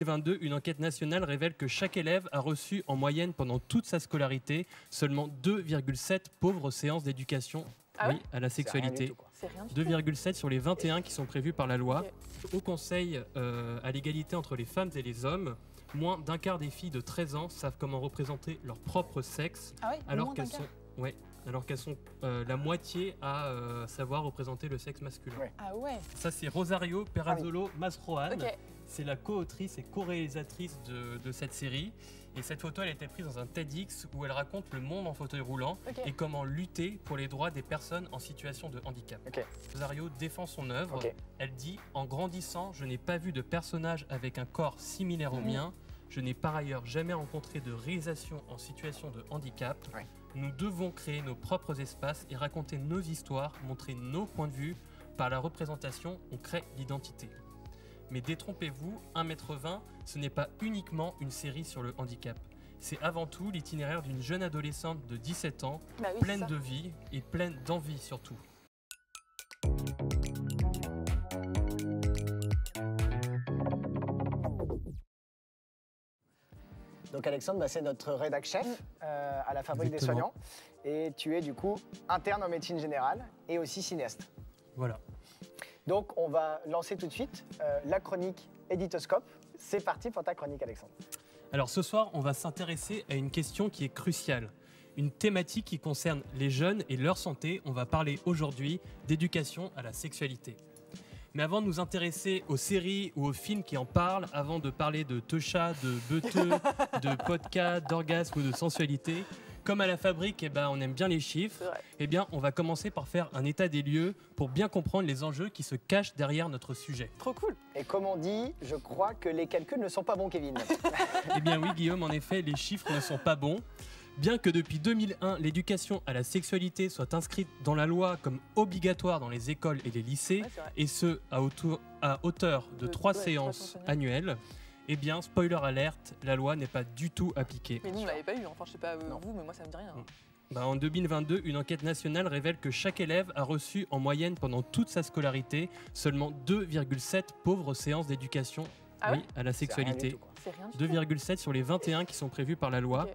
2022, une enquête nationale révèle que chaque élève a reçu en moyenne pendant toute sa scolarité seulement 2,7 pauvres séances d'éducation à la sexualité. 2,7 sur les 21 qui sont prévus par la loi. Au Conseil à l'égalité entre les femmes et les hommes, moins d'un quart des filles de 13 ans savent comment représenter leur propre sexe, alors qu'elles sont la moitié à savoir représenter le sexe masculin. Ça, c'est Rosario Perazzolo Masrohan. C'est la co-autrice et co-réalisatrice de cette série. Et cette photo, elle a été prise dans un TEDx où elle raconte le monde en fauteuil roulant et comment lutter pour les droits des personnes en situation de handicap. Rosario défend son œuvre. Elle dit « En grandissant, je n'ai pas vu de personnage avec un corps similaire au mien. Je n'ai par ailleurs jamais rencontré de réalisation en situation de handicap. Nous devons créer nos propres espaces et raconter nos histoires, montrer nos points de vue. Par la représentation, on crée l'identité. » Mais détrompez-vous, 1,20 m, ce n'est pas uniquement une série sur le handicap. C'est avant tout l'itinéraire d'une jeune adolescente de 17 ans, pleine de vie et pleine d'envie surtout. Donc Alexandre, c'est notre rédac chef à la Fabrique des Soignants. Et tu es du coup interne en médecine générale et aussi cinéaste. Voilà. Donc on va lancer tout de suite la chronique Éditoscope. C'est parti pour ta chronique, Alexandre. Alors ce soir, on va s'intéresser à une question qui est cruciale. Une thématique qui concerne les jeunes et leur santé. On va parler aujourd'hui d'éducation à la sexualité. Mais avant de nous intéresser aux séries ou aux films qui en parlent, avant de parler de teucha, de beuteux, de podcast, d'orgasme ou de sensualité, comme à la Fabrique, on aime bien les chiffres, on va commencer par faire un état des lieux pour bien comprendre les enjeux qui se cachent derrière notre sujet. Trop cool. Et comme on dit, je crois que les calculs ne sont pas bons, Kevin. Eh bien oui, Guillaume, en effet, les chiffres ne sont pas bons. Bien que depuis 2001, l'éducation à la sexualité soit inscrite dans la loi comme obligatoire dans les écoles et les lycées, et ce, à hauteur de 3 séances annuelles, eh bien, spoiler alerte, la loi n'est pas du tout appliquée. Mais nous, on l'avait pas eu, enfin je sais pas vous, mais moi ça me dit rien. En 2022, une enquête nationale révèle que chaque élève a reçu en moyenne pendant toute sa scolarité seulement 2,7 pauvres séances d'éducation à la sexualité. 2,7 sur les 21 qui sont prévues par la loi.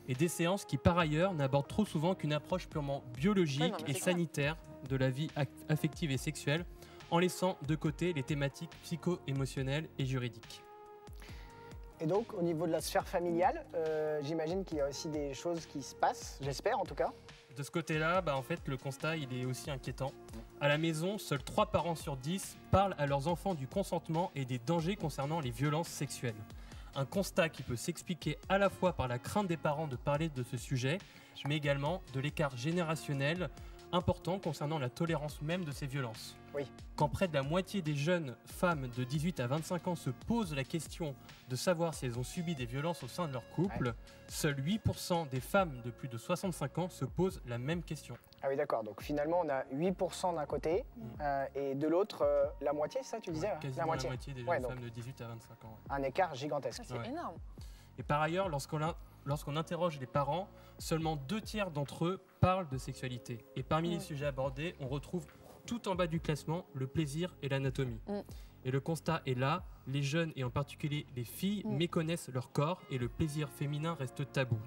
Et des séances qui, par ailleurs, n'abordent trop souvent qu'une approche purement biologique et sanitaire de la vie affective et sexuelle, en laissant de côté les thématiques psycho-émotionnelles et juridiques. Et donc, au niveau de la sphère familiale, j'imagine qu'il y a aussi des choses qui se passent, j'espère en tout cas. De ce côté-là, en fait, le constat il est aussi inquiétant. À la maison, seuls 3 parents sur 10 parlent à leurs enfants du consentement et des dangers concernant les violences sexuelles. Un constat qui peut s'expliquer à la fois par la crainte des parents de parler de ce sujet, mais également de l'écart générationnel important concernant la tolérance même de ces violences. Quand près de la moitié des jeunes femmes de 18 à 25 ans se posent la question de savoir si elles ont subi des violences au sein de leur couple, seuls 8% des femmes de plus de 65 ans se posent la même question. Ah oui, d'accord. Donc finalement, on a 8% d'un côté et de l'autre, la moitié, ça tu disais quasiment la moitié des jeunes femmes de 18 à 25 ans. Un écart gigantesque. C'est énorme. Et par ailleurs, lorsqu'on interroge les parents, seulement 2/3 d'entre eux parlent de sexualité. Et parmi les sujets abordés, on retrouve tout en bas du classement le plaisir et l'anatomie. Et le constat est là, les jeunes et en particulier les filles méconnaissent leur corps et le plaisir féminin reste tabou.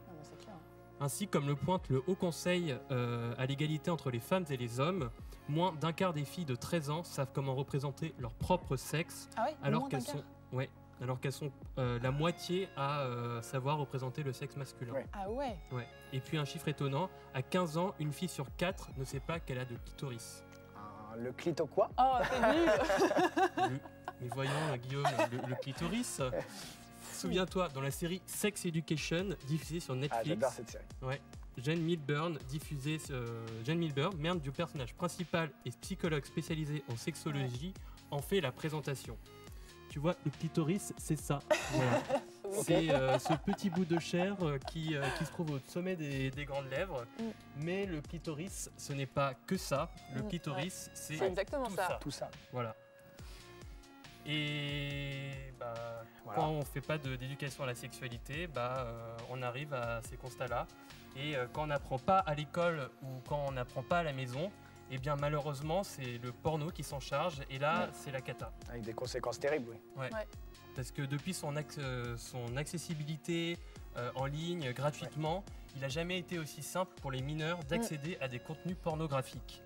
Ainsi, comme le pointe le Haut Conseil à l'égalité entre les femmes et les hommes, moins d'un quart des filles de 13 ans savent comment représenter leur propre sexe, alors qu'elles sont la moitié à savoir représenter le sexe masculin. Et puis un chiffre étonnant, à 15 ans, une fille sur 4 ne sait pas qu'elle a de clitoris. Le clito quoi? Oh, c'est nul. Mais voyons, Guillaume, le clitoris. Souviens-toi, dans la série Sex Education, diffusée sur Netflix, j'adore cette série. Jane Milburn, mère du personnage principal et psychologue spécialisé en sexologie, en fait la présentation. Tu vois, le clitoris, c'est ça. Voilà. C'est ce petit bout de chair qui se trouve au sommet des grandes lèvres. Mais le clitoris, ce n'est pas que ça. Le clitoris, c'est exactement tout ça. Voilà. Et quand on ne fait pas d'éducation à la sexualité, on arrive à ces constats-là. Et quand on n'apprend pas à l'école ou quand on n'apprend pas à la maison, Eh bien, malheureusement, c'est le porno qui s'en charge, et là, c'est la cata. Avec des conséquences terribles, oui. Ouais. Parce que depuis son accessibilité en ligne, gratuitement, il n'a jamais été aussi simple pour les mineurs d'accéder à des contenus pornographiques.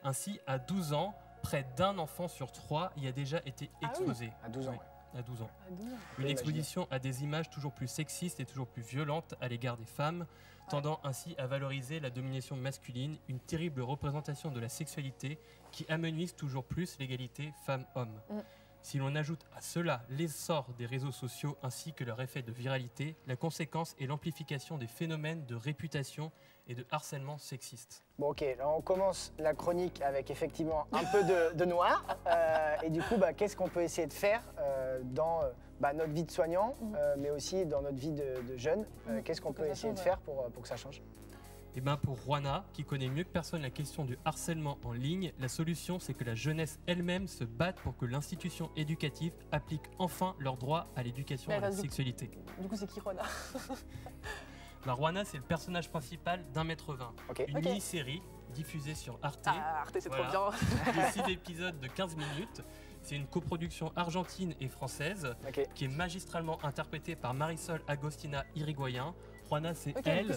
Ainsi, à 12 ans, près d'un enfant sur 3 y a déjà été exposé. À 12 ans, à 12 ans. Une exposition à des images toujours plus sexistes et toujours plus violentes à l'égard des femmes, tendant ainsi à valoriser la domination masculine, une terrible représentation de la sexualité qui amenuise toujours plus l'égalité femmes-hommes. Si l'on ajoute à cela l'essor des réseaux sociaux ainsi que leur effet de viralité, la conséquence est l'amplification des phénomènes de réputation et de harcèlement sexiste. Bon, ok, là on commence la chronique avec effectivement un peu de noir. Et du coup, qu'est-ce qu'on peut essayer de faire dans notre vie de soignant, mais aussi dans notre vie de jeune? Qu'est-ce qu'on peut essayer de faire pour que ça change? Et pour Juana, qui connaît mieux que personne la question du harcèlement en ligne, la solution c'est que la jeunesse elle-même se batte pour que l'institution éducative applique enfin leur droit à l'éducation à la sexualité. Du coup, c'est qui Juana? Juana, c'est le personnage principal d'1m20. Une mini-série diffusée sur Arte. Ah, Arte, c'est trop bien. De 6 épisodes de 15 minutes. C'est une coproduction argentine et française qui est magistralement interprétée par Marisol Agostina Irigoyen. Juana, c'est elle.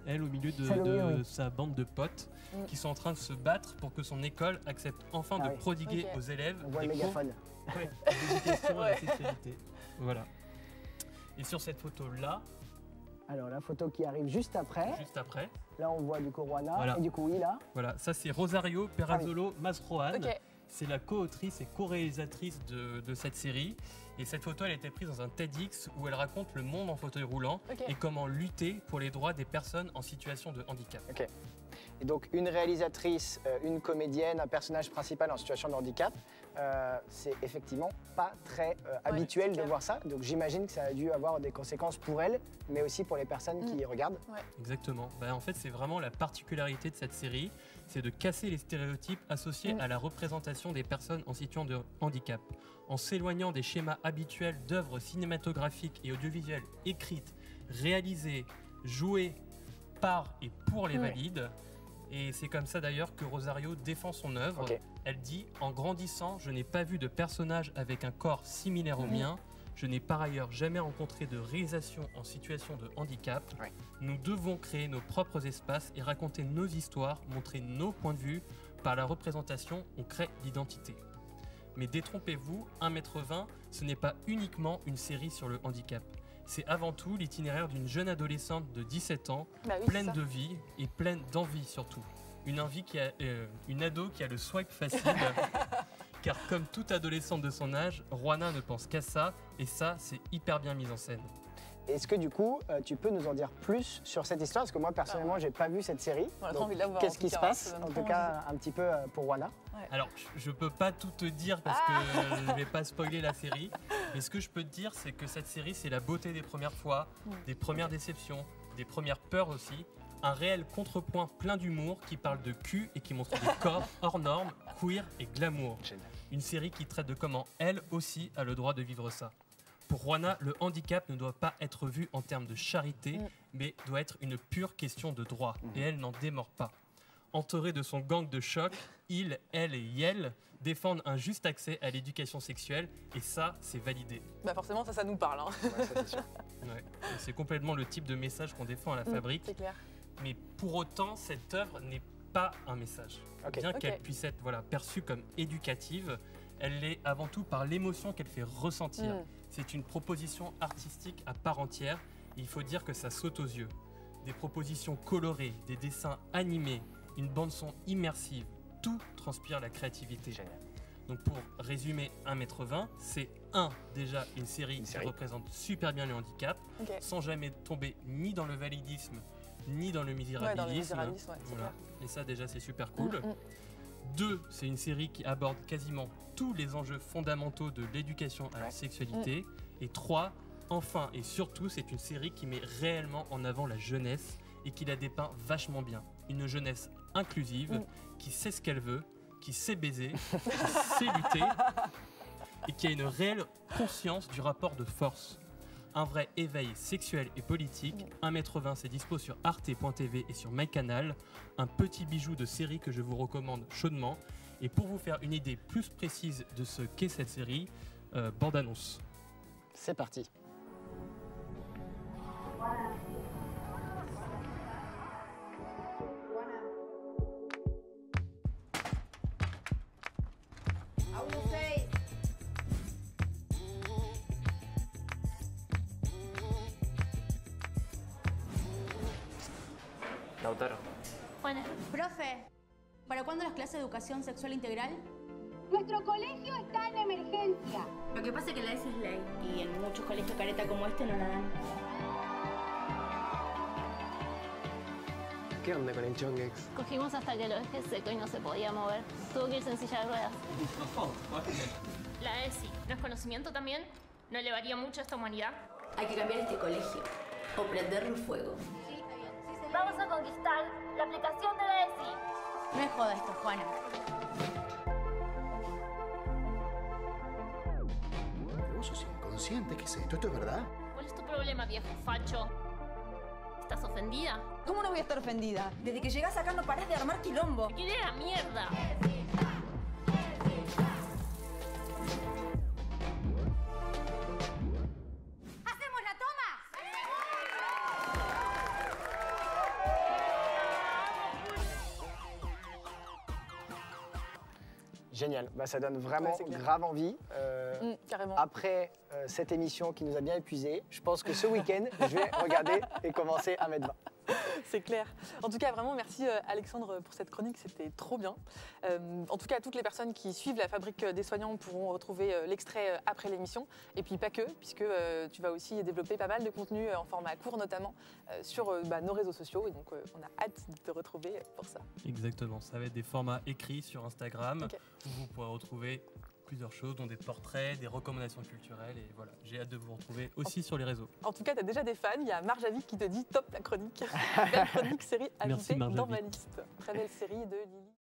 Elle au milieu de sa bande de potes qui sont en train de se battre pour que son école accepte enfin de prodiguer aux élèves des cours d'éducation à la sexualité. Voilà. Et sur cette photo-là... Alors la photo qui arrive juste après. Juste après. Là on voit du coup Juana et du coup là. Voilà, ça c'est Rosario Perazzolo Mastrohan. C'est la co-autrice et co-réalisatrice de cette série. Et cette photo, elle a été prise dans un TEDx où elle raconte le monde en fauteuil roulant et comment lutter pour les droits des personnes en situation de handicap. Et donc une réalisatrice, une comédienne, un personnage principal en situation de handicap, c'est effectivement pas très habituel de voir ça. Donc j'imagine que ça a dû avoir des conséquences pour elle, mais aussi pour les personnes qui regardent. Exactement. En fait, c'est vraiment la particularité de cette série, c'est de casser les stéréotypes associés à la représentation des personnes en situation de handicap. En s'éloignant des schémas habituels d'œuvres cinématographiques et audiovisuelles écrites, réalisées, jouées par et pour les valides. Et c'est comme ça d'ailleurs que Rosario défend son œuvre. Elle dit « En grandissant, je n'ai pas vu de personnage avec un corps similaire au mien. Je n'ai par ailleurs jamais rencontré de réalisation en situation de handicap. Nous devons créer nos propres espaces et raconter nos histoires, montrer nos points de vue. Par la représentation, on crée l'identité. » Mais détrompez-vous, 1m20, ce n'est pas uniquement une série sur le handicap. C'est avant tout l'itinéraire d'une jeune adolescente de 17 ans, pleine de vie et pleine d'envie surtout. Une ado qui a le swipe facile, car comme toute adolescente de son âge, Juana ne pense qu'à ça, et ça, c'est hyper bien mis en scène. Est-ce que du coup, tu peux nous en dire plus sur cette histoire? Parce que moi, personnellement, j'ai pas vu cette série. Qu'est-ce qui se passe, en tout cas, un petit peu pour Juana? Alors, je peux pas tout te dire parce que je vais pas spoiler la série. Mais ce que je peux te dire, c'est que cette série, c'est la beauté des premières fois, des premières déceptions, des premières peurs aussi. Un réel contrepoint plein d'humour qui parle de cul et qui montre des corps hors normes, queer et glamour. Une série qui traite de comment elle aussi a le droit de vivre ça. Pour Juana, le handicap ne doit pas être vu en termes de charité, mais doit être une pure question de droit. Et elle n'en démord pas. Entourée de son gang de choc, il, elle et Yel défendent un juste accès à l'éducation sexuelle, et ça, c'est validé. Forcément, ça nous parle. Ça, c'est sûr. C'est complètement le type de message qu'on défend à la fabrique. C'est clair. Mais pour autant, cette œuvre n'est pas un message. Bien qu'elle puisse être perçue comme éducative, elle l'est avant tout par l'émotion qu'elle fait ressentir. C'est une proposition artistique à part entière, et il faut dire que ça saute aux yeux. Des propositions colorées, des dessins animés, une bande-son immersive, tout transpire la créativité. Donc pour résumer 1m20, c'est déjà une série qui représente super bien le handicap, sans jamais tomber ni dans le validisme, ni dans le misérabilisme. Et ça déjà c'est super cool. 2, c'est une série qui aborde quasiment tous les enjeux fondamentaux de l'éducation à la sexualité. Et 3, enfin et surtout, c'est une série qui met réellement en avant la jeunesse et qui la dépeint vachement bien. Une jeunesse inclusive, qui sait ce qu'elle veut, qui sait baiser, qui sait lutter et qui a une réelle conscience du rapport de force. Un vrai éveil sexuel et politique. 1m20, c'est dispo sur arte.tv et sur MyCanal. Un petit bijou de série que je vous recommande chaudement. Et pour vous faire une idée plus précise de ce qu'est cette série, bande-annonce. C'est parti. Lautaro. Bueno. Profe, ¿para cuándo las clases de educación sexual integral? Nuestro colegio está en emergencia. Lo que pasa es que la ESI es ley y en muchos colegios careta como este no la dan. ¿Qué onda con el Chongex? Cogimos hasta que lo dejé seco y no se podía mover. Tuvo que irse en silla de ruedas. La ESI, ¿no es conocimiento también? ¿No elevaría mucho a esta humanidad? Hay que cambiar este colegio o prenderlo fuego. Sí, está bien. Sí, vamos a conquistar la aplicación de la ESI. No es joda esto, Juana. Pero vos sos inconsciente, ¿qué es esto? ¿Esto es verdad? ¿Cuál es tu problema, viejo facho? ¿Estás ofendida? ¿Cómo no voy a estar ofendida? Desde que llegás acá no parás de armar quilombo. ¡Te quedé la mierda! ¡Hacemos la toma! Génial, bah, ça donne vraiment grave envie. Carrément. Après cette émission qui nous a bien épuisés, je pense que ce week-end, je vais regarder et commencer à mettre 20. C'est clair. En tout cas, vraiment, merci Alexandre pour cette chronique, c'était trop bien. En tout cas, toutes les personnes qui suivent la Fabrique des Soignants pourront retrouver l'extrait après l'émission. Et puis pas que, puisque tu vas aussi développer pas mal de contenu en format court, notamment sur nos réseaux sociaux. Et donc, on a hâte de te retrouver pour ça. Exactement, ça va être des formats écrits sur Instagram, Okay. où vous pourrez retrouver plusieurs choses, dont des portraits, des recommandations culturelles, et voilà, j'ai hâte de vous retrouver aussi sur les réseaux. En tout cas, tu as déjà des fans. Il y a Marjavik qui te dit top la chronique. Belle chronique série ajoutée dans ma liste. Très belle série de Lily.